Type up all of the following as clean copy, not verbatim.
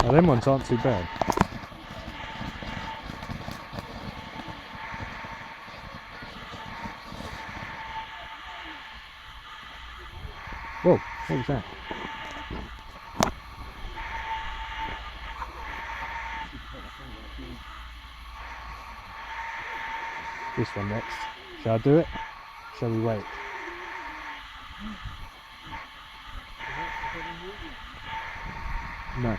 Oh, them ones aren't too bad. Whoa, what was that? This one next. Shall I do it? Shall we wait? No.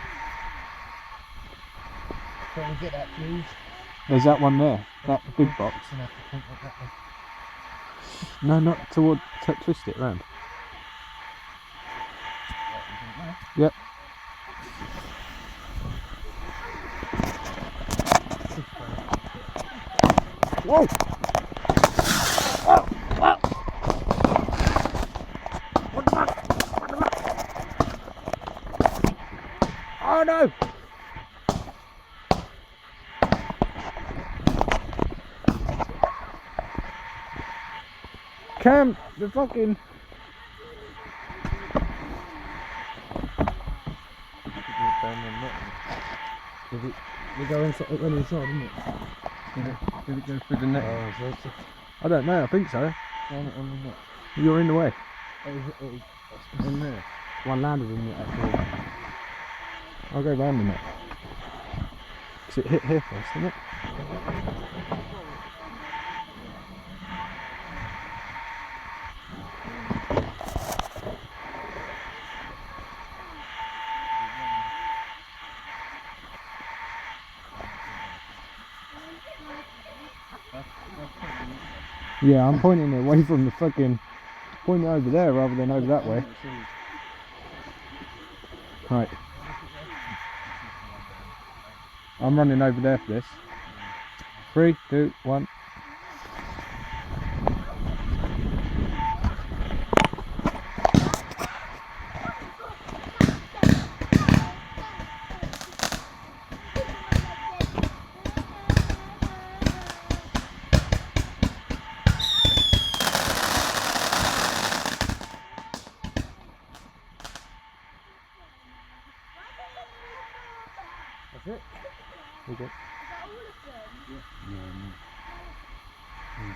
Can we get that, please? There's that one there. That big box. No, not toward. Twist it round. Yep. Whoa! Whoa! Whoa! What the fuck? What the fuck? Oh no! Cam, the fucking. We go inside, it went inside, didn't it? Did it go through the net? I don't know, I think so. On the net. You're in the way. It was in there. One landed in it actually. I'll go round the net. Because it hit here first, didn't it? Yeah, I'm pointing it away from the fucking. Pointing it over there rather than over that way. Right. I'm running over there for this. 3, 2, 1. That's it? Okay. Yeah. No.